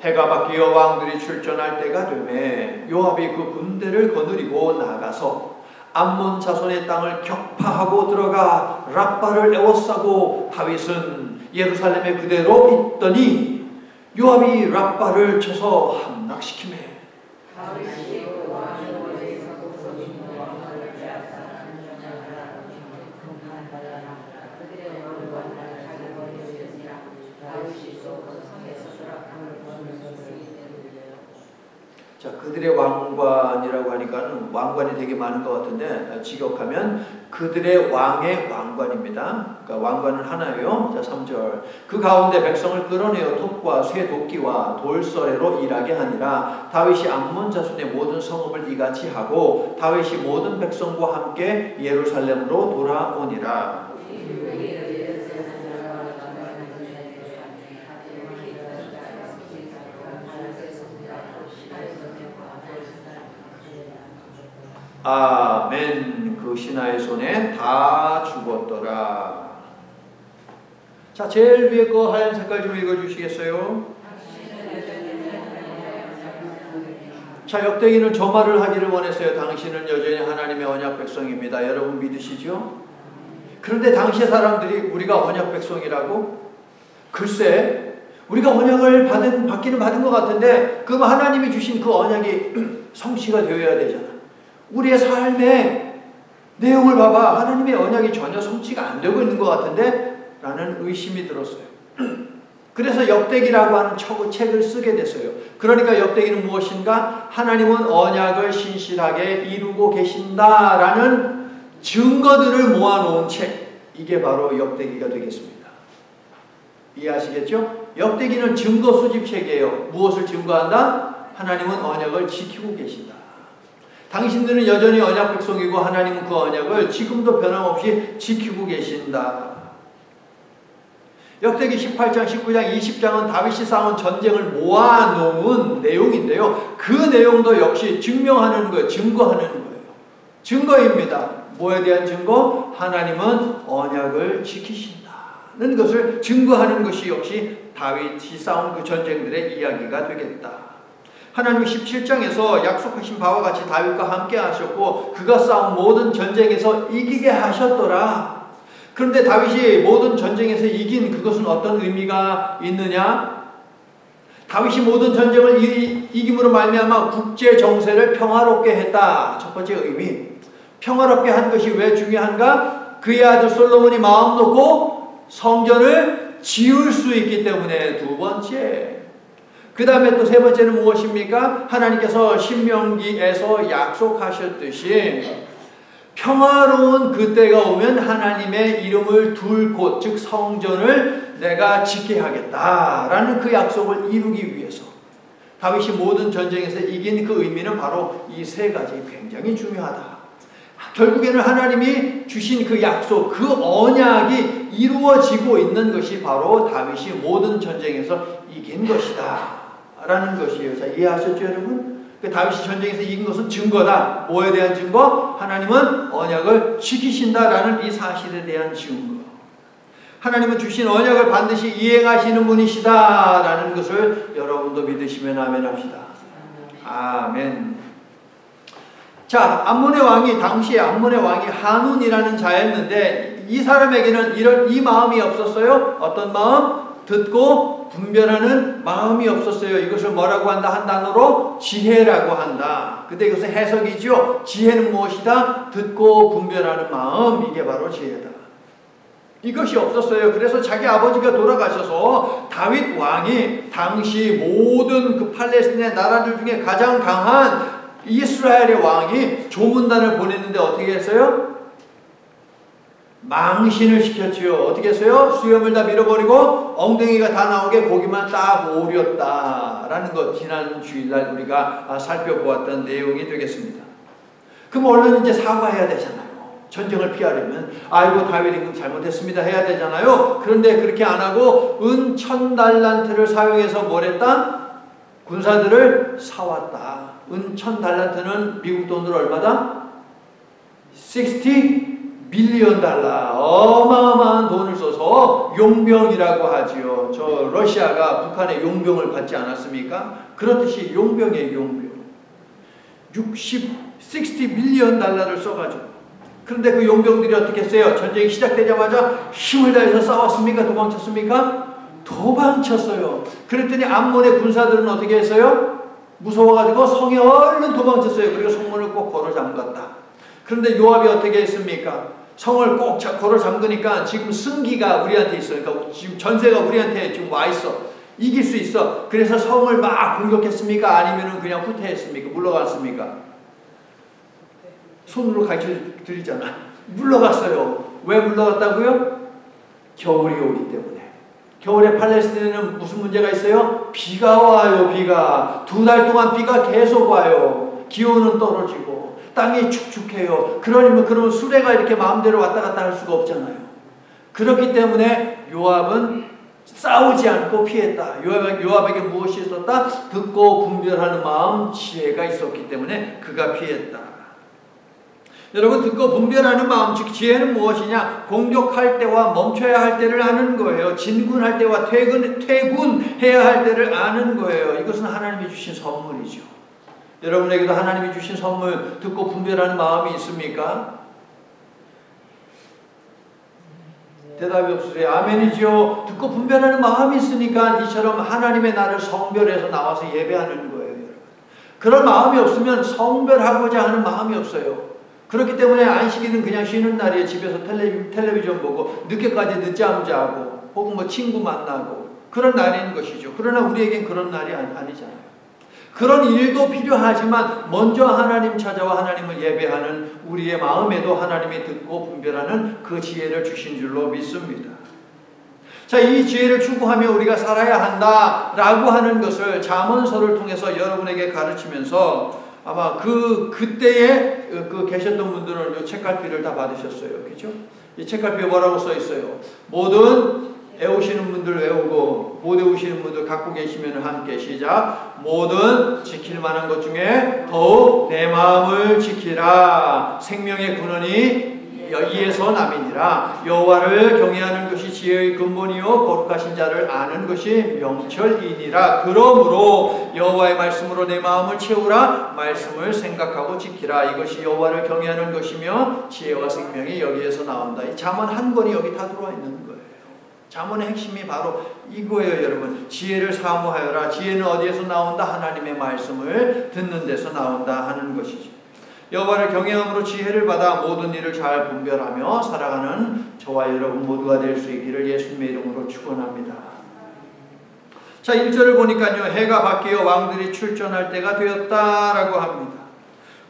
해가 바뀌어 왕들이 출전할 때가 되매 요압이 그 군대를 거느리고 나가서 암몬 자손의 땅을 격파하고 들어가 랍바를 에워싸고 다윗은 예루살렘에 그대로 있더니 요압이 랍바를 쳐서 함락시키매 자, 그들의 왕관이라고 하니까는 왕관이 되게 많은 것 같은데 직역하면 그들의 왕의 왕관입니다. 그러니까 왕관은 하나예요. 자, 3절 그 가운데 백성을 끌어내어 톱과 쇠 도끼와 돌서래로 일하게 하니라. 다윗이 암몬 자손의 모든 성읍을 이같이 하고 다윗이 모든 백성과 함께 예루살렘으로 돌아오니라. 아멘. 그 신하의 손에 다 죽었더라. 자, 제일 위에 거 하얀 색깔 좀 읽어주시겠어요? 자, 역대기는 저 말을 하기를 원했어요. 당신은 여전히 하나님의 언약 백성입니다. 여러분 믿으시죠? 그런데 당시의 사람들이 우리가 언약 백성이라고? 글쎄, 우리가 언약을 받기는 받은 것 같은데 그럼 하나님이 주신 그 언약이 성취가 되어야 되잖아. 우리의 삶의 내용을 봐봐. 하나님의 언약이 전혀 성취가 안 되고 있는 것 같은데 라는 의심이 들었어요. 그래서 역대기라고 하는 책을 쓰게 됐어요. 그러니까 역대기는 무엇인가? 하나님은 언약을 신실하게 이루고 계신다라는 증거들을 모아놓은 책. 이게 바로 역대기가 되겠습니다. 이해하시겠죠? 역대기는 증거 수집책이에요. 무엇을 증거한다? 하나님은 언약을 지키고 계신다. 당신들은 여전히 언약 백성이고 하나님은 그 언약을 지금도 변함없이 지키고 계신다. 역대기 18장, 19장, 20장은 다윗이 싸운 전쟁을 모아놓은 내용인데요. 그 내용도 역시 증명하는 거예요. 증거하는 거예요. 증거입니다. 뭐에 대한 증거? 하나님은 언약을 지키신다는 것을 증거하는 것이 역시 다윗이 싸운 그 전쟁들의 이야기가 되겠다. 하나님은 17장에서 약속하신 바와 같이 다윗과 함께 하셨고 그가 싸운 모든 전쟁에서 이기게 하셨더라. 그런데 다윗이 모든 전쟁에서 이긴 그것은 어떤 의미가 있느냐? 다윗이 모든 전쟁을 이김으로 말미암아 국제 정세를 평화롭게 했다. 첫 번째 의미. 평화롭게 한 것이 왜 중요한가? 그의 아들 솔로몬이 마음 놓고 성전을 지을 수 있기 때문에. 두 번째. 그 다음에 또 세 번째는 무엇입니까? 하나님께서 신명기에서 약속하셨듯이 평화로운 그때가 오면 하나님의 이름을 둘 곳, 즉 성전을 내가 짓게 하겠다라는 그 약속을 이루기 위해서 다윗이 모든 전쟁에서 이긴 그 의미는 바로 이 세 가지 굉장히 중요하다. 결국에는 하나님이 주신 그 약속, 그 언약이 이루어지고 있는 것이 바로 다윗이 모든 전쟁에서 이긴 것이다 라는 것이에요. 자, 이해하셨죠 여러분? 다윗이 전쟁에서 이긴 것은 증거다. 뭐에 대한 증거? 하나님은 언약을 지키신다라는 이 사실에 대한 증거. 하나님은 주신 언약을 반드시 이행하시는 분이시다라는 것을 여러분도 믿으시면 아멘 합시다. 아멘. 자, 암몬의 왕이 당시에 암몬의 왕이 한운이라는 자였는데 이 사람에게는 이 마음이 없었어요. 어떤 마음? 듣고 분별하는 마음이 없었어요. 이것을 뭐라고 한다? 한 단어로 지혜라고 한다. 근데 이것은 해석이죠. 지혜는 무엇이다? 듣고 분별하는 마음. 이게 바로 지혜다. 이것이 없었어요. 그래서 자기 아버지가 돌아가셔서 다윗 왕이 당시 모든 그 팔레스틴의 나라들 중에 가장 강한 이스라엘의 왕이 조문단을 보냈는데 어떻게 했어요? 망신을 시켰지요. 어떻게 했어요? 수염을 다 밀어버리고 엉덩이가 다 나오게 고기만 딱 오렸다라는 것, 지난 주일날 우리가 살펴보았던 내용이 되겠습니다. 그럼 얼른 이제 사과해야 되잖아요. 전쟁을 피하려면 아이고 다윗이 잘못했습니다 해야 되잖아요. 그런데 그렇게 안 하고 은 1000달란트를 사용해서 뭘 했다? 군사들을 사왔다. 은 1000달란트는 미국 돈으로 얼마다? 60 밀리언 달러 어마어마한 돈을 써서 용병이라고 하지요. 저 러시아가 북한의 용병을 받지 않았습니까? 그렇듯이 용병이에요. 용병. 60 밀리언 달러를 써가지고. 그런데 그 용병들이 어떻게 했어요? 전쟁이 시작되자마자 힘을 다해서 싸웠습니까? 도망쳤습니까? 도망쳤어요. 그랬더니 암몬의 군사들은 어떻게 했어요? 무서워가지고 성에 얼른 도망쳤어요. 그리고 성문을 꼭 걸어 잠갔다. 그런데 요압이 어떻게 했습니까? 성을 꼭 걸어 잠그니까 지금 승기가 우리한테 있어. 그러니까 지금 전세가 우리한테 지금 와 있어. 이길 수 있어. 그래서 성을 막 공격했습니까? 아니면 그냥 후퇴했습니까? 물러갔습니까? 손으로 가르쳐 드리잖아. 물러갔어요. 왜 물러갔다고요? 겨울이 오기 때문에. 겨울에 팔레스타인은 무슨 문제가 있어요? 비가 와요. 비가. 2달 동안 비가 계속 와요. 기온은 떨어지고 땅이 축축해요. 그러면 수레가 이렇게 마음대로 왔다 갔다 할 수가 없잖아요. 그렇기 때문에 요압은 싸우지 않고 피했다. 요압에게 무엇이 있었다? 듣고 분별하는 마음, 지혜가 있었기 때문에 그가 피했다. 여러분, 듣고 분별하는 마음, 즉 지혜는 무엇이냐? 공격할 때와 멈춰야 할 때를 아는 거예요. 진군할 때와 퇴군해야 할 때를 아는 거예요. 이것은 하나님이 주신 선물이죠. 여러분에게도 하나님이 주신 선물, 듣고 분별하는 마음이 있습니까? 대답이 없으세요. 아멘이죠. 듣고 분별하는 마음이 있으니까 이처럼 하나님의 나를 성별해서 나와서 예배하는 거예요. 여러분. 그런 마음이 없으면 성별하고자 하는 마음이 없어요. 그렇기 때문에 안식일은 그냥 쉬는 날이에요. 집에서 텔레비전 보고 늦게까지 늦잠 자고 혹은 뭐 친구 만나고 그런 날인 것이죠. 그러나 우리에겐 그런 날이 아니잖아요. 그런 일도 필요하지만 먼저 하나님 찾아와 하나님을 예배하는 우리의 마음에도 하나님이 듣고 분별하는 그 지혜를 주신 줄로 믿습니다. 자, 이 지혜를 추구하며 우리가 살아야 한다라고 하는 것을 잠언서를 통해서 여러분에게 가르치면서 아마 그때에 계셨던 분들은 이 책갈피를 다 받으셨어요. 그렇죠? 이 책갈피에 뭐라고 써 있어요? 모든 외우시는 분들 외우고 못 외우시는 분들 갖고 계시면 함께 시작. 모든 지킬 만한 것 중에 더욱 내 마음을 지키라. 생명의 근원이 이에서 남이니라. 여호와를 경외하는 것이 지혜의 근본이요 거룩하신 자를 아는 것이 명철이니라. 그러므로 여호와의 말씀으로 내 마음을 채우라. 말씀을 생각하고 지키라. 이것이 여호와를 경외하는 것이며 지혜와 생명이 여기에서 나온다. 이 잠언 한 권이 여기 다 들어와 있는 거예요. 잠언의 핵심이 바로 이거예요. 여러분, 지혜를 사모하여라. 지혜는 어디에서 나온다? 하나님의 말씀을 듣는 데서 나온다 하는 것이죠. 여호와를 경외함으로 지혜를 받아 모든 일을 잘 분별하며 살아가는 저와 여러분 모두가 될 수 있기를 예수님의 이름으로 축원합니다. 자, 1절을 보니까요, 해가 바뀌어 왕들이 출전할 때가 되었다라고 합니다.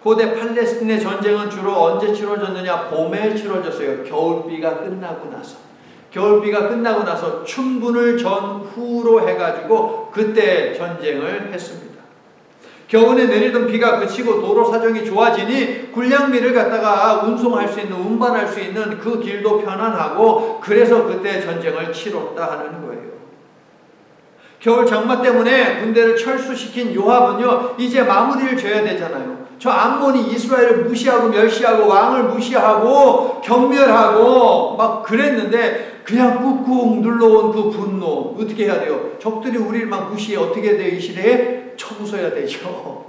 고대 팔레스틴의 전쟁은 주로 언제 치러졌느냐? 봄에 치러졌어요. 겨울비가 끝나고 나서. 겨울비가 끝나고 나서 춘분을 전후로 해가지고 그때 전쟁을 했습니다. 겨우내 내리던 비가 그치고 도로 사정이 좋아지니 군량미를 갖다가 운송할 수 있는, 운반할 수 있는 그 길도 편안하고 그래서 그때 전쟁을 치렀다 하는 거예요. 겨울 장마 때문에 군대를 철수시킨 요압은요, 이제 마무리를 져야 되잖아요. 저 암몬이 이스라엘을 무시하고 멸시하고 왕을 무시하고 경멸하고 막 그랬는데 그냥 꾹꾹 눌러온 그 분노 어떻게 해야 돼요? 적들이 우리를 막 무시해. 어떻게 돼요? 이 시대에 쳐부숴야 되죠.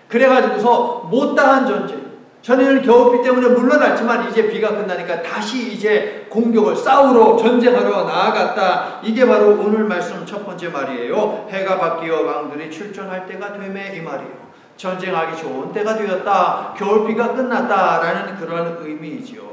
그래가지고서 못다한 전쟁. 전에는 겨울비 때문에 물러났지만 이제 비가 끝나니까 다시 이제 공격을 싸우러 전쟁하러 나아갔다. 이게 바로 오늘 말씀 첫 번째 말이에요. 해가 바뀌어 왕들이 출전할 때가 되매 이 말이에요. 전쟁하기 좋은 때가 되었다. 겨울비가 끝났다라는 그런 의미이죠.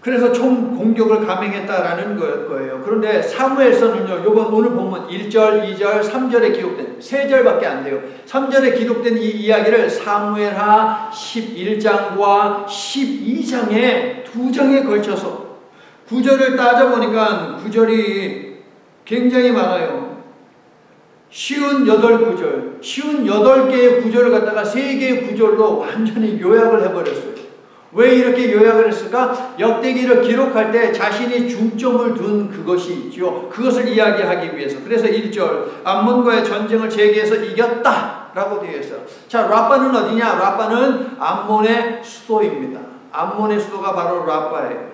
그래서 총 공격을 감행했다라는 거예요. 그런데 사무엘서는요, 요번 오늘 본문 1절, 2절, 3절에 기록된 3절밖에 안 돼요. 3절에 기록된 이 이야기를 사무엘하 11장과 12장에 2장에 걸쳐서 구절을 따져보니까 구절이 굉장히 많아요. 58구절, 58개의 구절을 갖다가 3개의 구절로 완전히 요약을 해버렸어요. 왜 이렇게 요약을 했을까? 역대기를 기록할 때 자신이 중점을 둔 그것이 있죠. 그것을 이야기하기 위해서. 그래서 1절 암몬과의 전쟁을 재개해서 이겼다. 라고 되어 있어요. 자, 라빠는 어디냐? 라빠는 암몬의 수도입니다. 암몬의 수도가 바로 라빠예요.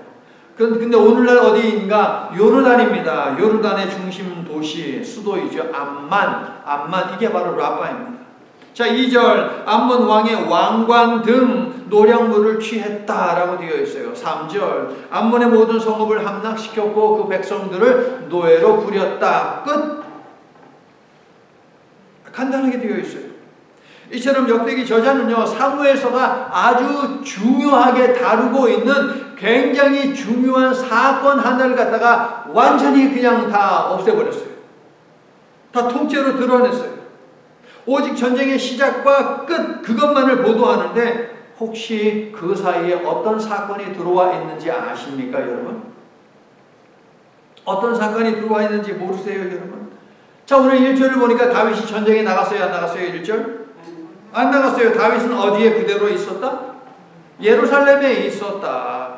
근데 오늘날 어디인가? 요르단입니다. 요르단의 중심 도시, 수도이죠. 암만, 이게 바로 라빠입니다. 자, 2절, 암몬 왕의 왕관 등 노량물을 취했다라고 되어 있어요. 3절, 암몬의 모든 성읍을 함락시켰고 그 백성들을 노예로 부렸다. 끝. 간단하게 되어 있어요. 이처럼 역대기 저자는요, 사무엘서가 아주 중요하게 다루고 있는 굉장히 중요한 사건 하나를 갖다가 완전히 그냥 다 없애버렸어요. 다 통째로 드러냈어요. 오직 전쟁의 시작과 끝, 그것만을 보도하는데 혹시 그 사이에 어떤 사건이 들어와 있는지 아십니까, 여러분? 어떤 사건이 들어와 있는지 모르세요, 여러분? 자, 오늘 1절을 보니까 다윗이 전쟁에 나갔어요, 안 나갔어요, 1절? 안 나갔어요. 다윗은 어디에 그대로 있었다? 예루살렘에 있었다.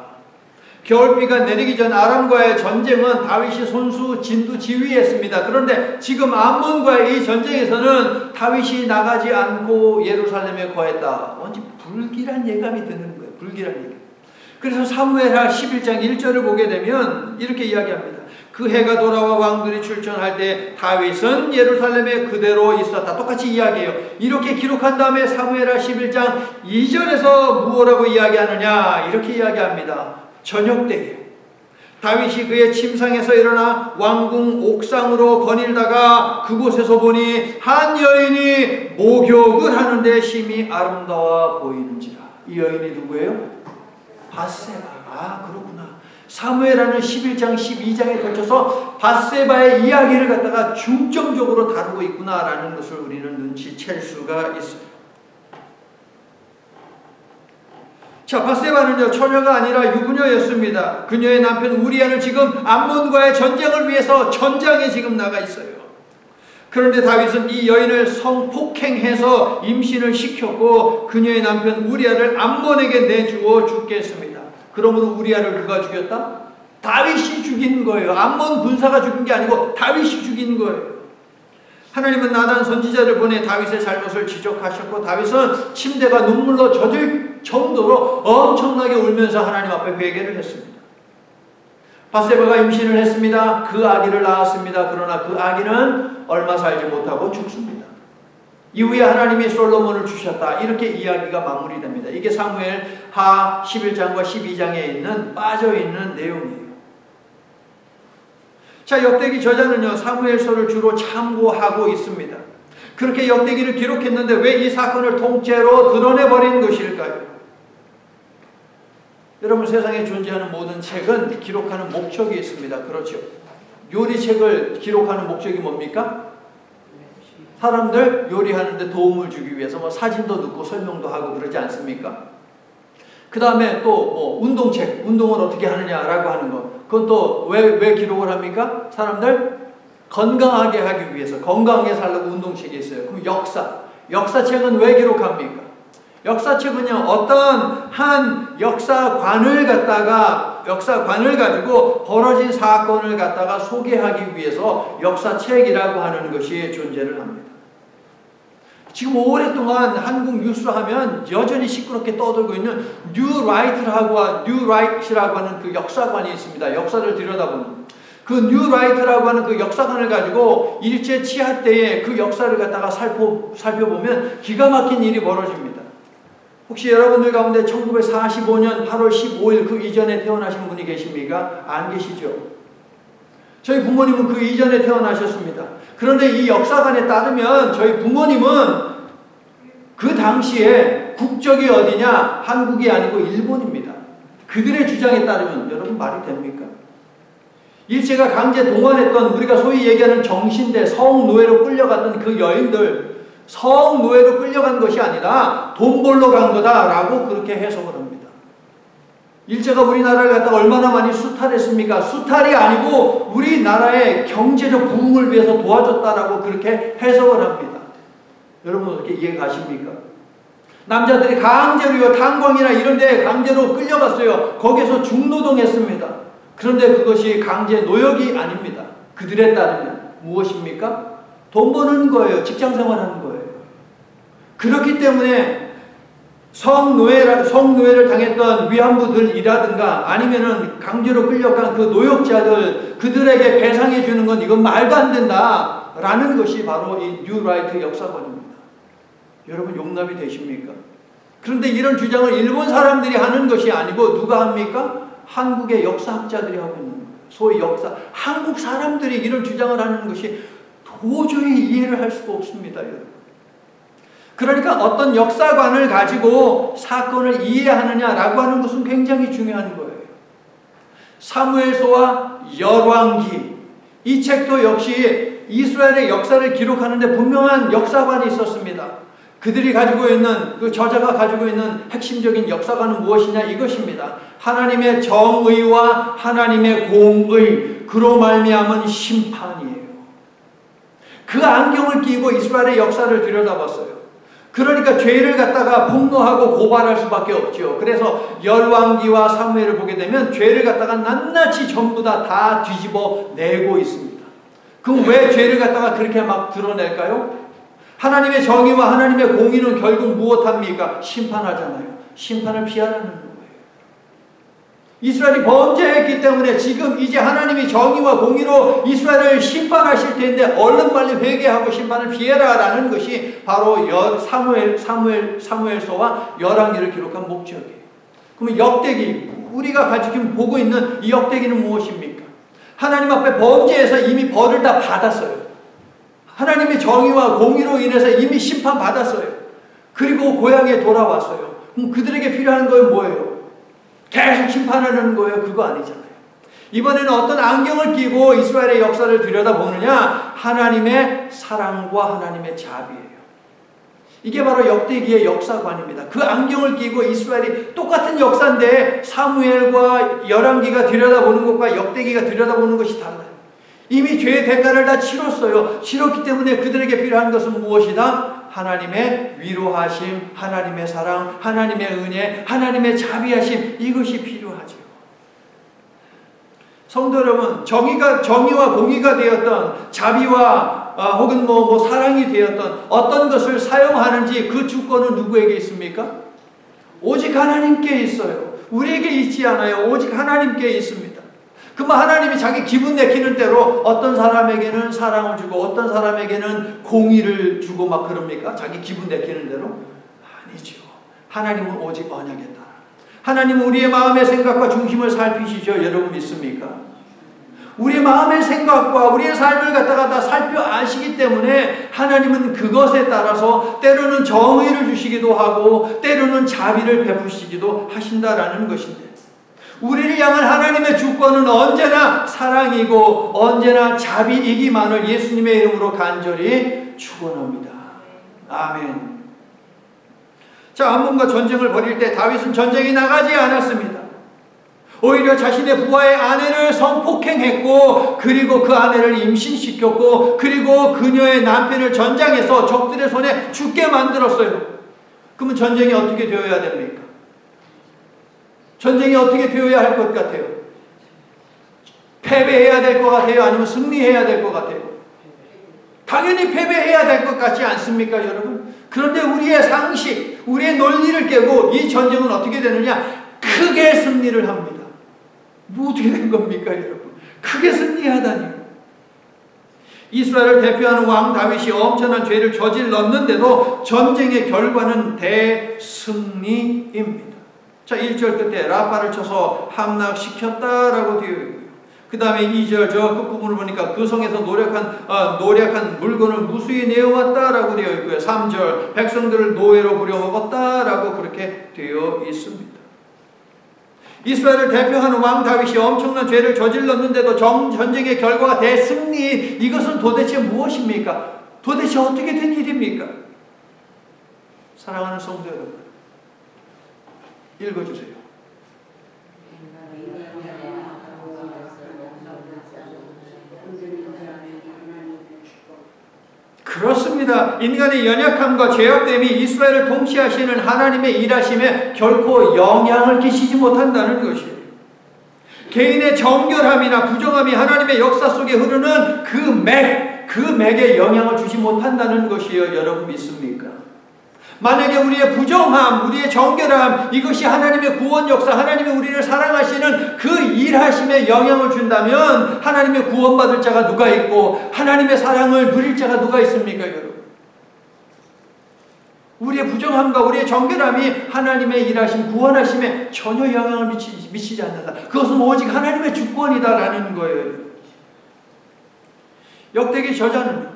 겨울비가 내리기 전 아람과의 전쟁은 다윗이 손수 진두지휘했습니다. 그런데 지금 암몬과의 이 전쟁에서는 다윗이 나가지 않고 예루살렘에 거했다. 뭔지 불길한 예감이 드는 거예요. 불길한 예감. 그래서 사무엘하 11장 1절을 보게 되면 이렇게 이야기합니다. 그 해가 돌아와 왕들이 출전할 때 다윗은 예루살렘에 그대로 있었다. 똑같이 이야기해요. 이렇게 기록한 다음에 사무엘하 11장 2절에서 무엇라고 이야기하느냐? 이렇게 이야기합니다. 저녁 때에 다윗이 그의 침상에서 일어나 왕궁 옥상으로 거닐다가 그곳에서 보니 한 여인이 목욕을 하는데 심히 아름다워 보이는지라. 이 여인이 누구예요? 밧세바. 아, 그렇구나. 사무엘하는 11장 12장에 걸쳐서 밧세바의 이야기를 갖다가 중점적으로 다루고 있구나라는 것을 우리는 눈치챌 수가 있습니다. 자, 밧세바는요, 처녀가 아니라 유부녀였습니다. 그녀의 남편 우리아는 지금 암몬과의 전쟁을 위해서 전장에 지금 나가 있어요. 그런데 다윗은 이 여인을 성폭행해서 임신을 시켰고 그녀의 남편 우리아를 암몬에게 내주어 죽게 했습니다. 그러므로 우리아를 누가 죽였다? 다윗이 죽인 거예요. 암몬 군사가 죽인 게 아니고 다윗이 죽인 거예요. 하나님은 나단 선지자를 보내 다윗의 잘못을 지적하셨고 다윗은 침대가 눈물로 젖을 정도로 엄청나게 울면서 하나님 앞에 회개를 했습니다. 밧세바가 임신을 했습니다. 그 아기를 낳았습니다. 그러나 그 아기는 얼마 살지 못하고 죽습니다. 이후에 하나님이 솔로몬을 주셨다. 이렇게 이야기가 마무리됩니다. 이게 사무엘하 11장과 12장에 있는 빠져있는 내용이에요. 자, 역대기 저자는요, 사무엘서를 주로 참고하고 있습니다. 그렇게 역대기를 기록했는데 왜 이 사건을 통째로 드러내버린 것일까요? 여러분, 세상에 존재하는 모든 책은 기록하는 목적이 있습니다. 그렇죠? 요리책을 기록하는 목적이 뭡니까? 사람들 요리하는데 도움을 주기 위해서 뭐 사진도 넣고 설명도 하고 그러지 않습니까? 그 다음에 또 뭐 운동책, 운동을 어떻게 하느냐라고 하는 거. 그건 또 왜 기록을 합니까? 사람들 건강하게 하기 위해서, 건강하게 살려고 운동책이 있어요. 그럼 역사책은 왜 기록합니까? 역사책은요, 어떤 한 역사관을 가지고 벌어진 사건을 갖다가 소개하기 위해서 역사책이라고 하는 것이 존재를 합니다. 지금 오랫동안 한국 뉴스 하면 여전히 시끄럽게 떠들고 있는 뉴라이트라고 하는 그 역사관이 있습니다. 역사를 들여다보는. 그 뉴라이트라고 하는 그 역사관을 가지고 일제 치하 때의 그 역사를 갖다가 살펴보면 기가 막힌 일이 벌어집니다. 혹시 여러분들 가운데 1945년 8월 15일 그 이전에 태어나신 분이 계십니까? 안 계시죠? 저희 부모님은 그 이전에 태어나셨습니다. 그런데 이 역사관에 따르면 저희 부모님은 그 당시에 국적이 어디냐? 한국이 아니고 일본입니다. 그들의 주장에 따르면 여러분 말이 됩니까? 일제가 강제 동원했던 우리가 소위 얘기하는 정신대 성노예로 끌려갔던 그 여인들, 성노예로 끌려간 것이 아니라 돈 벌러 간 거다라고 그렇게 해석을 합니다. 일제가 우리나라를 갖다가 얼마나 많이 수탈했습니까? 수탈이 아니고 우리나라의 경제적 부흥을 위해서 도와줬다라고 그렇게 해석을 합니다. 여러분 어떻게 이해 가십니까? 남자들이 강제로요, 탄광이나 이런 데 강제로 끌려갔어요. 거기서 중노동했습니다. 그런데 그것이 강제 노역이 아닙니다. 그들에 따르면 무엇입니까? 돈 버는 거예요. 직장 생활하는 거예요. 그렇기 때문에 성노예를 당했던 위안부들이라든가 아니면은 강제로 끌려간 그 노역자들, 그들에게 배상해 주는 건 이건 말도 안 된다라는 것이 바로 이 뉴라이트 역사관입니다. 여러분 용납이 되십니까? 그런데 이런 주장을 일본 사람들이 하는 것이 아니고 누가 합니까? 한국의 역사학자들이 하고 있는 거예요. 소위 한국 사람들이 이런 주장을 하는 것이 도저히 이해를 할 수가 없습니다, 여러분. 그러니까 어떤 역사관을 가지고 사건을 이해하느냐라고 하는 것은 굉장히 중요한 거예요. 사무엘서와 열왕기, 이 책도 역시 이스라엘의 역사를 기록하는데 분명한 역사관이 있었습니다. 그들이 가지고 있는, 그 저자가 가지고 있는 핵심적인 역사관은 무엇이냐 이것입니다. 하나님의 정의와 하나님의 공의, 그로 말미암은 심판이에요. 그 안경을 끼고 이스라엘의 역사를 들여다봤어요. 그러니까 죄를 갖다가 폭로하고 고발할 수밖에 없죠. 그래서 열왕기와 사무엘을 보게 되면 죄를 갖다가 낱낱이 전부 다 뒤집어 내고 있습니다. 그럼 왜 죄를 갖다가 그렇게 막 드러낼까요? 하나님의 정의와 하나님의 공의는 결국 무엇합니까? 심판하잖아요. 심판을 피하라는 거예요. 이스라엘이 범죄했기 때문에 지금 이제 하나님이 정의와 공의로 이스라엘을 심판하실 텐데 얼른 빨리 회개하고 심판을 피해라라는 것이 바로 사무엘서와 열왕기를 기록한 목적이에요. 그러면 역대기, 우리가 지금 보고 있는 이 역대기는 무엇입니까? 하나님 앞에 범죄해서 이미 벌을 다 받았어요. 하나님의 정의와 공의로 인해서 이미 심판받았어요. 그리고 고향에 돌아왔어요. 그럼 그들에게 필요한 건 뭐예요? 계속 심판하는 거예요? 그거 아니잖아요. 이번에는 어떤 안경을 끼고 이스라엘의 역사를 들여다보느냐? 하나님의 사랑과 하나님의 자비예요. 이게 바로 역대기의 역사관입니다. 그 안경을 끼고 이스라엘이 똑같은 역사인데 사무엘과 열왕기가 들여다보는 것과 역대기가 들여다보는 것이 달라요. 이미 죄의 대가를 다 치렀어요. 치렀기 때문에 그들에게 필요한 것은 무엇이다? 하나님의 위로하심, 하나님의 사랑, 하나님의 은혜, 하나님의 자비하심, 이것이 필요하죠. 성도 여러분, 정의와 공의가 되었던 자비와 혹은 사랑이 되었던 어떤 것을 사용하는지 그 주권은 누구에게 있습니까? 오직 하나님께 있어요. 우리에게 있지 않아요. 오직 하나님께 있습니다. 그러면 하나님이 자기 기분 내키는 대로 어떤 사람에게는 사랑을 주고 어떤 사람에게는 공의를 주고 막 그럽니까? 자기 기분 내키는 대로? 아니죠. 하나님은 오직 언약에 따라. 하나님은 우리의 마음의 생각과 중심을 살피시죠. 여러분 믿습니까? 우리의 마음의 생각과 우리의 삶을 갖다가 다 살펴 아시기 때문에 하나님은 그것에 따라서 때로는 정의를 주시기도 하고 때로는 자비를 베푸시기도 하신다라는 것인데, 우리를 향한 하나님의 주권은 언제나 사랑이고 언제나 자비이기만을 예수님의 이름으로 간절히 축원합니다. 아멘. 자, 암몬과 전쟁을 벌일 때 다윗은 전쟁에 나가지 않았습니다. 오히려 자신의 부하의 아내를 성폭행했고, 그리고 그 아내를 임신시켰고, 그리고 그녀의 남편을 전장에서 적들의 손에 죽게 만들었어요. 그러면 전쟁이 어떻게 되어야 됩니까? 전쟁이 어떻게 되어야 할 것 같아요? 패배해야 될 것 같아요? 아니면 승리해야 될 것 같아요? 당연히 패배해야 될 것 같지 않습니까, 여러분? 그런데 우리의 상식, 우리의 논리를 깨고 이 전쟁은 어떻게 되느냐? 크게 승리를 합니다. 뭐 어떻게 된 겁니까, 여러분? 크게 승리하다니. 이스라엘을 대표하는 왕 다윗이 엄청난 죄를 저질렀는데도 전쟁의 결과는 대승리입니다. 자, 1절 끝에 라파를 쳐서 함락시켰다라고 되어 있고요. 그 다음에 2절 저 끝부분을 보니까 그 성에서 노력한 물건을 무수히 내어왔다라고 되어 있고요. 3절 백성들을 노예로 부려먹었다라고 그렇게 되어 있습니다. 이스라엘을 대표하는 왕 다윗이 엄청난 죄를 저질렀는데도 전쟁의 결과가 대승리, 이것은 도대체 무엇입니까? 도대체 어떻게 된 일입니까? 사랑하는 성도 여러분, 읽어주세요. 그렇습니다. 인간의 연약함과 죄악됨이 이스라엘을 통치하시는 하나님의 일하심에 결코 영향을 끼치지 못한다는 것이에요. 개인의 정결함이나 부정함이 하나님의 역사 속에 흐르는 그 맥에 영향을 주지 못한다는 것이에요. 여러분 믿습니까? 만약에 우리의 부정함, 우리의 정결함, 이것이 하나님의 구원 역사, 하나님이 우리를 사랑하시는 그 일하심에 영향을 준다면 하나님의 구원받을 자가 누가 있고 하나님의 사랑을 누릴 자가 누가 있습니까, 여러분? 우리의 부정함과 우리의 정결함이 하나님의 일하심, 구원하심에 전혀 영향을 미치지 않는다. 그것은 오직 하나님의 주권이다라는 거예요. 역대기 저자는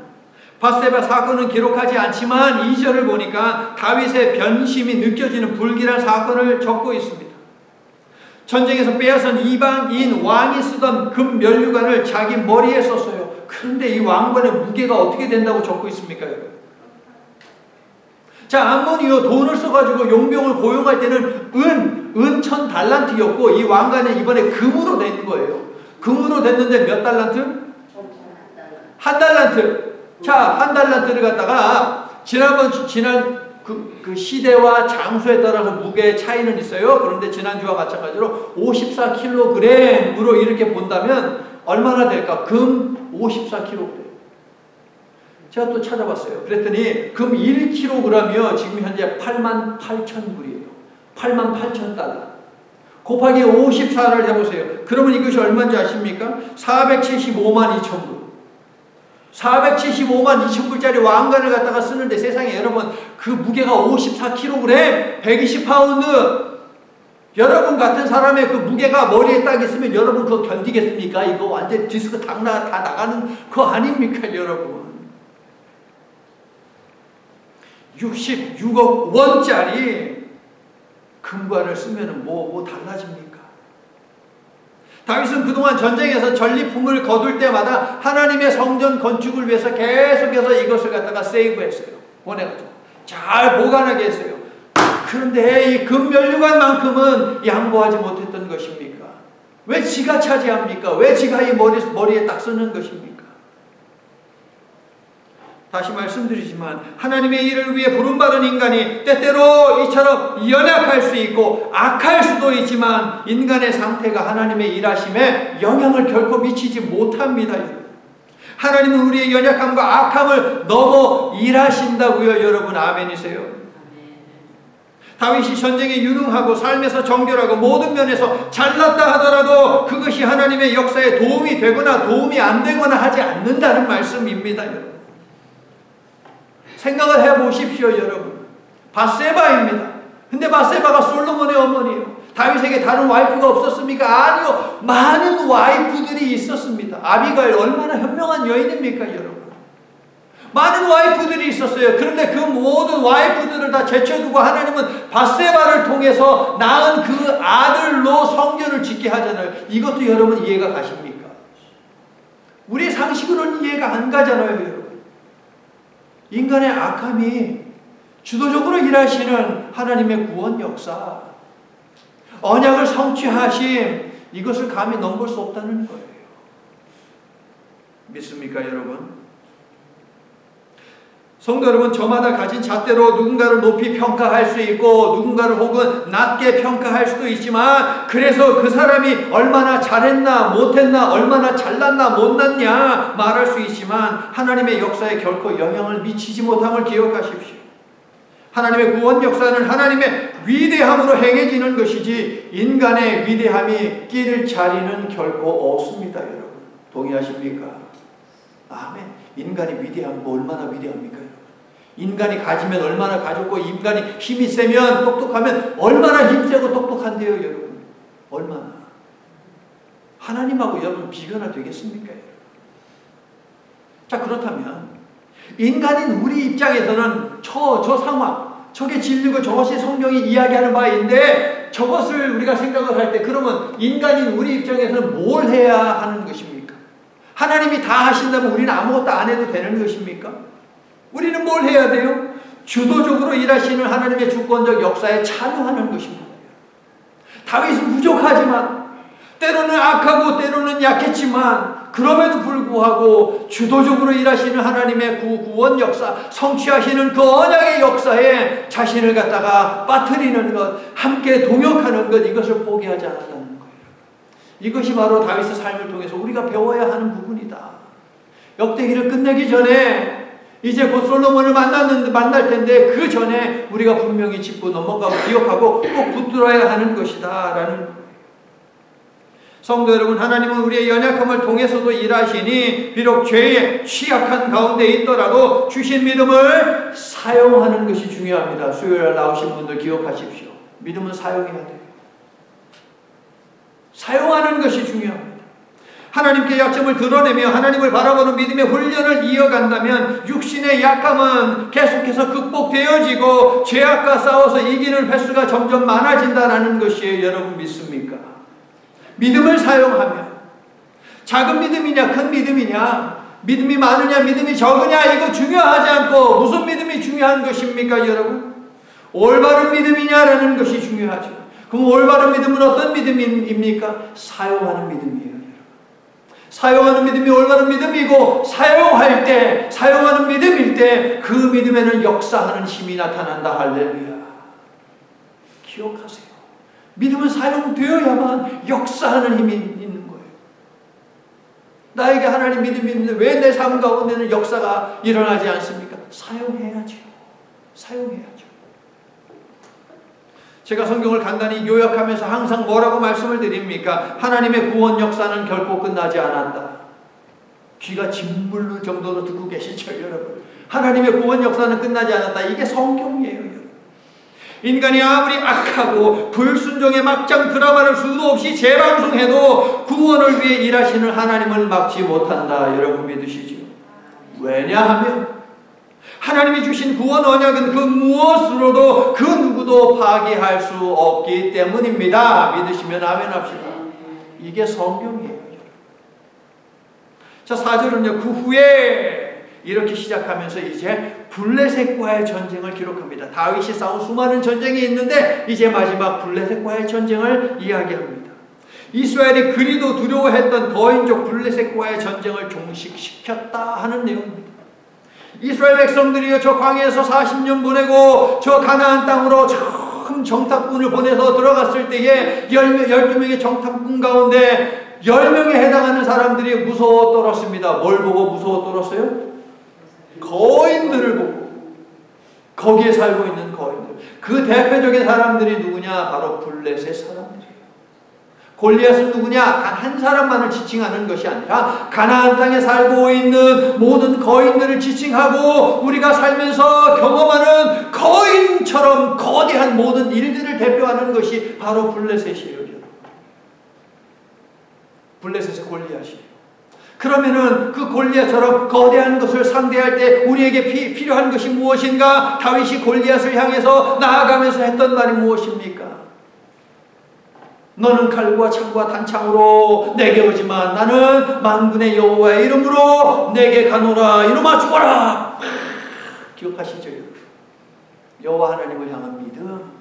밧세바 사건은 기록하지 않지만 2절을 보니까 다윗의 변심이 느껴지는 불길한 사건을 적고 있습니다. 전쟁에서 빼앗은 이방인 왕이 쓰던 금 면류관을 자기 머리에 썼어요. 그런데 이 왕관의 무게가 어떻게 된다고 적고 있습니까? 자, 암몬이요, 돈을 써가지고 용병을 고용할 때는 은 1000달란트였고 이 왕관은 이번에 금으로 된 거예요. 금으로 됐는데 몇 달란트? 한 달란트. 자, 한 달란트를 갖다가 지난 그 시대와 장소에 따라서 무게의 차이는 있어요. 그런데 지난주와 마찬가지로 54kg으로 이렇게 본다면 얼마나 될까? 금 54kg. 제가 또 찾아봤어요. 그랬더니 금 1kg이요. 지금 현재 88,000불이에요. 88,000달러. 곱하기 54를 해보세요. 그러면 이것이 얼마인지 아십니까? 475만 2천불. 475만 2천불짜리 왕관을 갖다가 쓰는데 세상에 여러분 그 무게가 54kg, 120파운드. 여러분 같은 사람의 그 무게가 머리에 딱 있으면 여러분 그거 견디겠습니까? 이거 완전 디스크 다 나가는 거 아닙니까, 여러분? 66억 원짜리 금관을 쓰면 뭐 달라집니까? 다윗은 그동안 전쟁에서 전리품을 거둘 때마다 하나님의 성전 건축을 위해서 계속해서 이것을 갖다가 세이브했어요. 보내가지고 잘 보관하게 했어요. 그런데 이 금면류관만큼은 양보하지 못했던 것입니까? 왜 지가 차지합니까? 왜 지가 이 머리에 딱 쓰는 것입니까? 다시 말씀드리지만 하나님의 일을 위해 부름받은 인간이 때때로 이처럼 연약할 수 있고 악할 수도 있지만 인간의 상태가 하나님의 일하심에 영향을 결코 미치지 못합니다. 하나님은 우리의 연약함과 악함을 넘어 일하신다고요. 여러분 아멘이세요? 다윗이 전쟁에 유능하고 삶에서 정결하고 모든 면에서 잘났다 하더라도 그것이 하나님의 역사에 도움이 되거나 도움이 안 되거나 하지 않는다는 말씀입니다. 여러분. 생각을 해보십시오, 여러분. 밧세바입니다. 근데 밧세바가 솔로몬의 어머니예요. 다윗에게 다른 와이프가 없었습니까? 아니요. 많은 와이프들이 있었습니다. 아비가일 얼마나 현명한 여인입니까, 여러분? 많은 와이프들이 있었어요. 그런데 그 모든 와이프들을 다 제쳐두고 하나님은 밧세바를 통해서 낳은 그 아들로 성전을 짓게 하잖아요. 이것도 여러분 이해가 가십니까? 우리 상식으로는 이해가 안 가잖아요, 여러분. 인간의 악함이 주도적으로 일하시는 하나님의 구원 역사, 언약을 성취하심, 이것을 감히 넘볼 수 없다는 거예요. 믿습니까, 여러분? 성도 여러분, 저마다 가진 잣대로 누군가를 높이 평가할 수 있고 누군가를 혹은 낮게 평가할 수도 있지만 그래서 그 사람이 얼마나 잘했나 못했나 얼마나 잘났나 못났냐 말할 수 있지만 하나님의 역사에 결코 영향을 미치지 못함을 기억하십시오. 하나님의 구원 역사는 하나님의 위대함으로 행해지는 것이지 인간의 위대함이 끼를 자리는 결코 없습니다. 여러분 동의하십니까? 아멘. 인간의 위대함 얼마나 위대합니까? 여러분? 인간이 가지면 얼마나 가졌고 인간이 힘이 세면 똑똑하면 얼마나 힘세고 똑똑한데요, 여러분. 얼마나. 하나님하고 여러분 비교나 되겠습니까? 여러분? 자, 그렇다면 인간인 우리 입장에서는 저 상황, 저게 진리고 저것이 성경이 이야기하는 바인데 저것을 우리가 생각을 할 때 그러면 인간인 우리 입장에서는 뭘 해야 하는 것입니까? 하나님이 다 하신다면 우리는 아무것도 안 해도 되는 것입니까? 우리는 뭘 해야 돼요? 주도적으로 일하시는 하나님의 주권적 역사에 참여하는 것입니다. 다윗은 부족하지만 때로는 악하고 때로는 약했지만 그럼에도 불구하고 주도적으로 일하시는 하나님의 구원 역사, 성취하시는 그 언약의 역사에 자신을 갖다가 빠뜨리는 것, 함께 동역하는 것, 이것을 포기하지 않았다는 거예요. 이것이 바로 다윗의 삶을 통해서 우리가 배워야 하는 부분이다. 역대기를 끝내기 전에 이제 곧 솔로몬을 만날 텐데 그 전에 우리가 분명히 짚고 넘어가고 기억하고 꼭 붙들어야 하는 것이다 라는 거예요. 성도 여러분, 하나님은 우리의 연약함을 통해서도 일하시니 비록 죄에 취약한 가운데 있더라도 주신 믿음을 사용하는 것이 중요합니다. 수요일 나오신 분들 기억하십시오. 믿음은 사용해야 돼요. 사용하는 것이 중요합니다. 하나님께 약점을 드러내며 하나님을 바라보는 믿음의 훈련을 이어간다면 육신의 약함은 계속해서 극복되어지고 죄악과 싸워서 이기는 횟수가 점점 많아진다는 것이에요. 여러분 믿습니까? 믿음을 사용하면 작은 믿음이냐 큰 믿음이냐, 믿음이 많으냐 믿음이 적으냐, 이거 중요하지 않고 무슨 믿음이 중요한 것입니까 여러분? 올바른 믿음이냐라는 것이 중요하죠. 그럼 올바른 믿음은 어떤 믿음입니까? 사용하는 믿음이에요. 사용하는 믿음이 올바른 믿음이고, 사용하는 믿음일 때 그 믿음에는 역사하는 힘이 나타난다. 할렐루야. 기억하세요. 믿음은 사용되어야만 역사하는 힘이 있는 거예요. 나에게 하나님 믿음이 있는데 왜 내 삶 가운데는 역사가 일어나지 않습니까? 사용해야죠. 사용해야죠. 제가 성경을 간단히 요약하면서 항상 뭐라고 말씀을 드립니까? 하나님의 구원 역사는 결코 끝나지 않았다. 귀가 짓물릴 정도로 듣고 계시죠 여러분? 하나님의 구원 역사는 끝나지 않았다. 이게 성경이에요 여러분. 인간이 아무리 악하고 불순종의 막장 드라마를 수도 없이 재방송해도 구원을 위해 일하시는 하나님을 막지 못한다. 여러분 믿으시죠? 왜냐하면 하나님이 주신 구원 언약은 그 무엇으로도 그 누구도 파기할 수 없기 때문입니다. 믿으시면 아멘 합시다. 이게 성경이에요. 자, 4절은요. 그 후에 이렇게 시작하면서 이제 블레셋과의 전쟁을 기록합니다. 다윗이 싸운 수많은 전쟁이 있는데 이제 마지막 블레셋과의 전쟁을 이야기합니다. 이스라엘이 그리도 두려워했던 거인족 블레셋과의 전쟁을 종식시켰다 하는 내용입니다. 이스라엘 백성들이요, 저 광야에서 40년 보내고 저 가나안 땅으로 참 정탐꾼을 보내서 들어갔을 때에 12명의 정탐꾼 가운데 10명에 해당하는 사람들이 무서워 떨었습니다. 뭘 보고 무서워 떨었어요? 거인들을 보고. 거기에 살고 있는 거인들. 그 대표적인 사람들이 누구냐? 바로 블레셋 사람들이에요. 골리앗은 누구냐? 단 한 사람만을 지칭하는 것이 아니라 가나안 땅에 살고 있는 모든 거인들을 지칭하고 우리가 살면서 경험하는 거인처럼 거대한 모든 일들을 대표하는 것이 바로 블레셋이에요. 블레셋의 골리앗이에요. 그러면은 그 골리앗처럼 거대한 것을 상대할 때 우리에게 필요한 것이 무엇인가? 다윗이 골리앗을 향해서 나아가면서 했던 말이 무엇입니까? 너는 칼과 창과 단창으로 내게 오지만 나는 만군의 여호와의 이름으로 내게 가노라. 이놈아 죽어라. 기억하시죠? 여호와 하나님을 향한 믿음.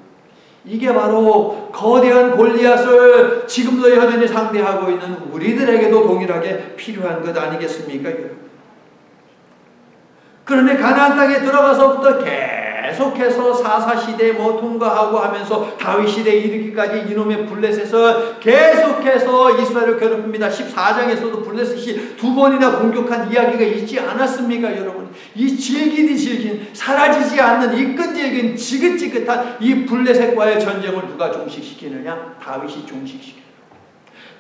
이게 바로 거대한 골리앗을 지금도 여전히 상대하고 있는 우리들에게도 동일하게 필요한 것 아니겠습니까? 그런데 가나안 땅에 들어가서부터 계속해서 사사시대 통과하고 하면서 다윗시대에 이르기까지 이놈의 블레셋은 계속해서 이스라엘을 괴롭힙니다. 14장에서도 블레셋이 2번이나 공격한 이야기가 있지 않았습니까 여러분? 이 질긴 사라지지 않는 이 끈질긴 지긋지긋한 이 블레셋과의 전쟁을 누가 종식시키느냐? 다윗이 종식시켜요.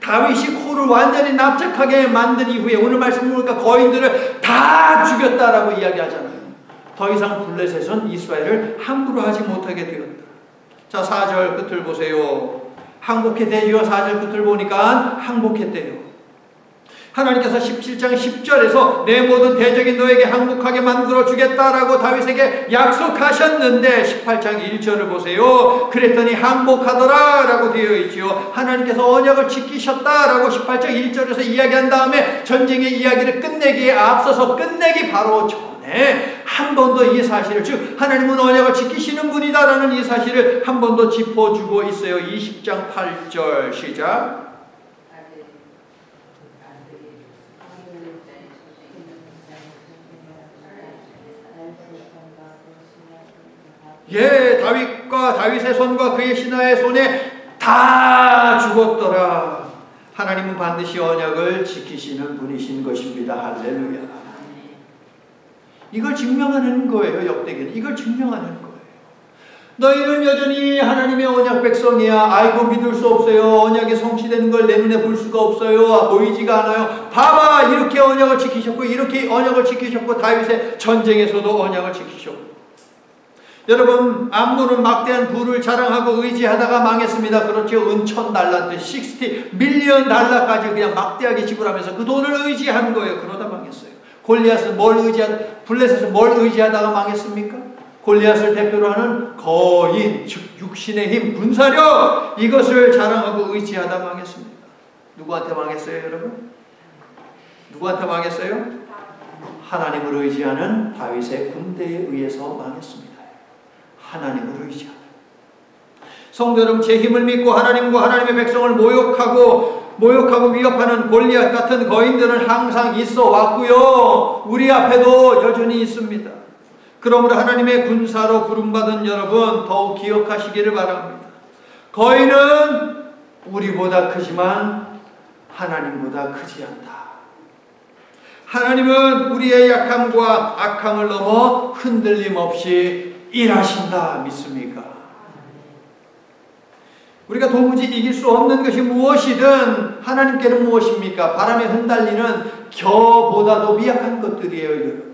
다윗이 코를 완전히 납작하게 만든 이후에 오늘 말씀 보니까 거인들을 다 죽였다라고 이야기하잖아요. 더 이상 블레셋은 이스라엘을 함부로 하지 못하게 되었다. 자, 4절 끝을 보세요. 항복했대요. 4절 끝을 보니까 항복했대요. 하나님께서 17장 10절에서 내 모든 대적인 너에게 항복하게 만들어 주겠다라고 다윗에게 약속하셨는데 18장 1절을 보세요. 그랬더니 항복하더라 라고 되어 있죠. 하나님께서 언약을 지키셨다라고 18장 1절에서 이야기한 다음에 전쟁의 이야기를 끝내기에 앞서서 끝내기 바로 전에 한 번 더 이 사실을, 즉 하나님은 언약을 지키시는 분이다라는 이 사실을 한 번 더 짚어주고 있어요. 20장 8절 시작. 예, 다윗과 다윗의 손과 그의 신하의 손에 다 죽었더라. 하나님은 반드시 언약을 지키시는 분이신 것입니다. 할렐루야. 이걸 증명하는 거예요. 역대기는 이걸 증명하는 거예요. 너희는 여전히 하나님의 언약 백성이야. 아이고 믿을 수 없어요. 언약이 성취되는 걸 내 눈에 볼 수가 없어요. 보이지가 않아요. 봐봐, 이렇게 언약을 지키셨고, 이렇게 언약을 지키셨고, 다윗의 전쟁에서도 언약을 지키셨고. 여러분, 암논은 막대한 부를 자랑하고 의지하다가 망했습니다. 그렇죠. 은천 달란트, 60 밀리언 달러까지 그냥 막대하게 지불하면서 그 돈을 의지한 거예요. 그러다 망했어요. 골리앗은 블레셋은 뭘 의지하다가 망했습니까? 골리앗을 대표로 하는 거인, 즉 육신의 힘, 군사력, 이것을 자랑하고 의지하다 망했습니다. 누구한테 망했어요, 여러분? 누구한테 망했어요? 하나님을 의지하는 다윗의 군대에 의해서 망했습니다. 하나님을 의지하는. 성도 여러분, 제 힘을 믿고 하나님과 하나님의 백성을 모욕하고 위협하는 골리앗 같은 거인들은 항상 있어 왔고요. 우리 앞에도 여전히 있습니다. 그러므로 하나님의 군사로 부름받은 여러분, 더욱 기억하시기를 바랍니다. 거인은 우리보다 크지만 하나님보다 크지 않다. 하나님은 우리의 약함과 악함을 넘어 흔들림 없이 일하신다. 믿습니까? 우리가 도무지 이길 수 없는 것이 무엇이든 하나님께는 무엇입니까? 바람에 흩날리는 겨보다도 미약한 것들이에요. 여러분.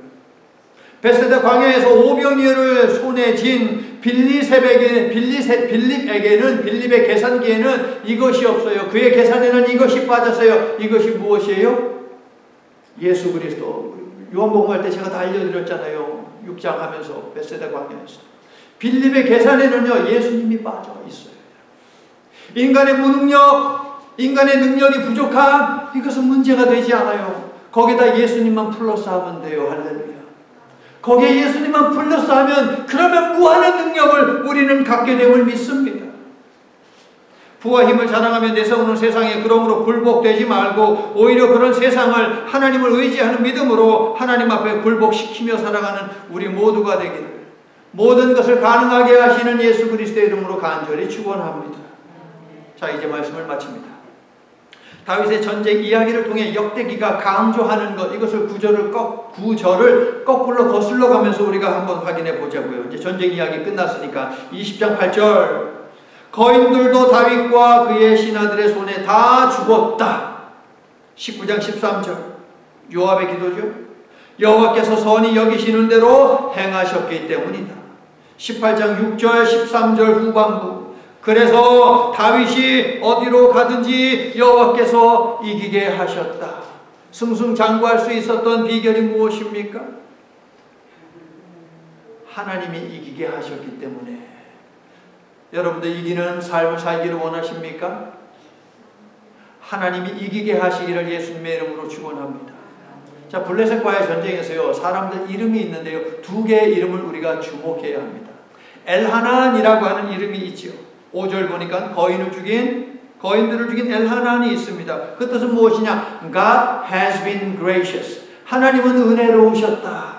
베세다 광야에서 오병이어를 손에 쥔 빌립에게는 빌립의 계산기에는 이것이 없어요. 그의 계산에는 이것이 빠졌어요. 이것이 무엇이에요? 예수 그리스도. 요한복음 할 때 제가 다 알려드렸잖아요. 6장 하면서 베세다 광야에서 빌립의 계산에는요 예수님이 빠져 있어요. 인간의 무능력, 인간의 능력이 부족함, 이것은 문제가 되지 않아요. 거기다 예수님만 플러스하면 돼요. 할렐루야. 거기에 예수님만 플러스하면 그러면 무한한 능력을 우리는 갖게 됨을 믿습니다. 부와 힘을 자랑하며 내세우는 세상에 그러므로 굴복되지 말고 오히려 그런 세상을 하나님을 의지하는 믿음으로 하나님 앞에 굴복시키며 살아가는 우리 모두가 되기를 모든 것을 가능하게 하시는 예수 그리스도의 이름으로 간절히 축원합니다. 자, 이제 말씀을 마칩니다. 다윗의 전쟁 이야기를 통해 역대기가 강조하는 것, 이것을 구절을 거꾸로 거슬러 가면서 우리가 한번 확인해 보자고요. 이제 전쟁 이야기 끝났으니까 20장 8절 거인들도 다윗과 그의 신하들의 손에 다 죽었다. 19장 13절 요압의 기도죠. 여호와께서 선히 여기시는 대로 행하셨기 때문이다. 18장 6절 13절 후반부 그래서 다윗이 어디로 가든지 여호와께서 이기게 하셨다. 승승장구할 수 있었던 비결이 무엇입니까? 하나님이 이기게 하셨기 때문에. 여러분들 이기는 삶을 살기를 원하십니까? 하나님이 이기게 하시기를 예수님의 이름으로 축원합니다. 자, 블레셋과의 전쟁에서요 사람들 이름이 있는데요 두 개의 이름을 우리가 주목해야 합니다. 엘하난이라고 하는 이름이 있죠. 5절 보니까 거인들을 죽인 엘하난이 있습니다. 그 뜻은 무엇이냐? God has been gracious. 하나님은 은혜로우셨다.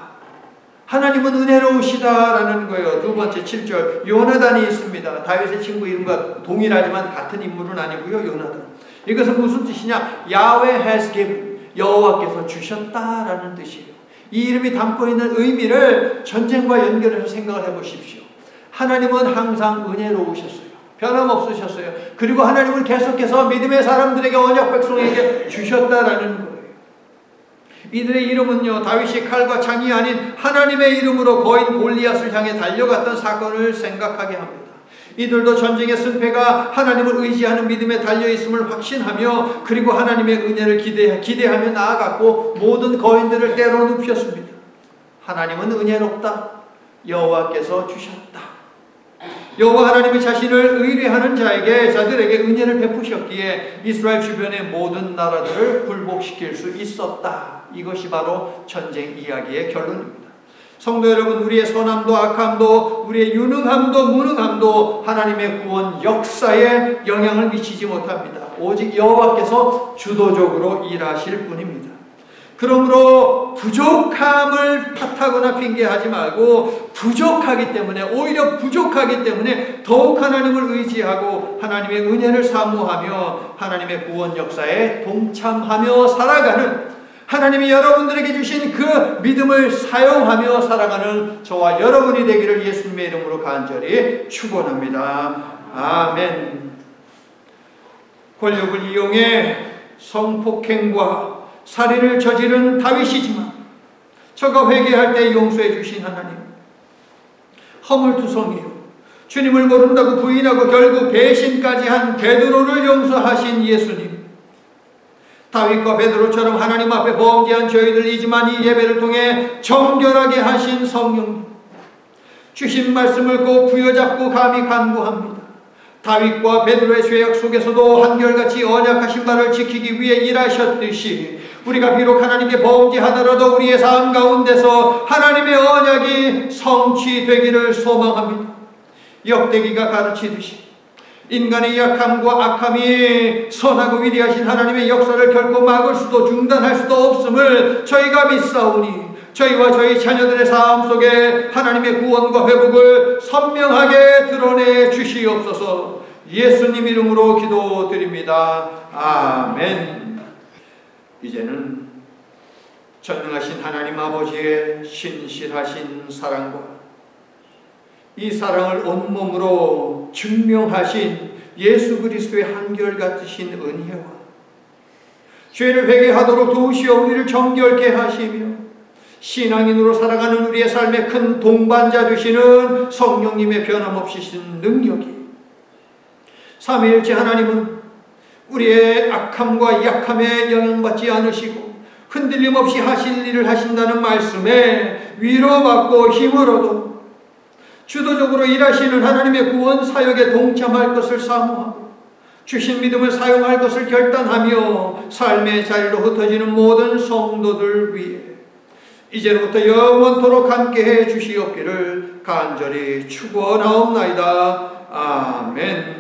하나님은 은혜로우시다라는 거예요. 두 번째 7절 요나단이 있습니다. 다윗의 친구 이름과 동일하지만 같은 인물은 아니고요. 요나단. 이것은 무슨 뜻이냐? Yahweh has given. 여호와께서 주셨다라는 뜻이에요. 이 이름이 담고 있는 의미를 전쟁과 연결해서 생각을 해보십시오. 하나님은 항상 은혜로우셨어요. 변함없으셨어요. 그리고 하나님은 계속해서 믿음의 사람들에게 언약 백성에게 주셨다라는 거예요. 이들의 이름은요 다윗이 칼과 창이 아닌 하나님의 이름으로 거인 골리앗을 향해 달려갔던 사건을 생각하게 합니다. 이들도 전쟁의 승패가 하나님을 의지하는 믿음에 달려있음을 확신하며 그리고 하나님의 은혜를 기대하며 나아갔고 모든 거인들을 때로 눕혔습니다. 하나님은 은혜롭다. 여호와께서 주셨다. 여호와 하나님이 자신을 의뢰하는 자들에게 은혜를 베푸셨기에 이스라엘 주변의 모든 나라들을 굴복시킬 수 있었다. 이것이 바로 전쟁 이야기의 결론입니다. 성도 여러분, 우리의 선함도 악함도 우리의 유능함도 무능함도 하나님의 구원 역사에 영향을 미치지 못합니다. 오직 여호와께서 주도적으로 일하실 뿐입니다. 그러므로 부족함을 탓하거나 핑계하지 말고 오히려 부족하기 때문에 더욱 하나님을 의지하고 하나님의 은혜를 사모하며 하나님의 구원 역사에 동참하며 살아가는 하나님이 여러분들에게 주신 그 믿음을 사용하며 살아가는 저와 여러분이 되기를 예수님의 이름으로 간절히 축원합니다. 아멘. 권력을 이용해 성폭행과 살인을 저지른 다윗이지만 저가 회개할 때 용서해 주신 하나님, 허물투성이요 주님을 모른다고 부인하고 결국 배신까지 한 베드로를 용서하신 예수님, 다윗과 베드로처럼 하나님 앞에 범죄한 저희들이지만 이 예배를 통해 정결하게 하신 성령님, 주신 말씀을 꼭 부여잡고 감히 간구합니다. 다윗과 베드로의 죄악 속에서도 한결같이 언약하신 바를 지키기 위해 일하셨듯이 우리가 비록 하나님께 범죄하더라도 우리의 삶 가운데서 하나님의 언약이 성취되기를 소망합니다. 역대기가 가르치듯이 인간의 약함과 악함이 선하고 위대하신 하나님의 역사를 결코 막을 수도 중단할 수도 없음을 저희가 믿사오니 저희와 저희 자녀들의 삶 속에 하나님의 구원과 회복을 선명하게 드러내 주시옵소서. 예수님 이름으로 기도드립니다. 아멘. 이제는 전능하신 하나님 아버지의 신실하신 사랑과 이 사랑을 온몸으로 증명하신 예수 그리스도의 한결같으신 은혜와 죄를 회개하도록 도우시어 우리를 정결케 하시며 신앙인으로 살아가는 우리의 삶의 큰 동반자 되시는 성령님의 변함없이 신 능력이, 삼위일체 하나님은 우리의 악함과 약함에 영향받지 않으시고 흔들림 없이 하실 일을 하신다는 말씀에 위로받고 힘을 얻어 주도적으로 일하시는 하나님의 구원 사역에 동참할 것을 사모하고 주신 믿음을 사용할 것을 결단하며 삶의 자리로 흩어지는 모든 성도들 위해 이제부터 영원토록 함께해 주시옵기를 간절히 축원하옵나이다. 아멘.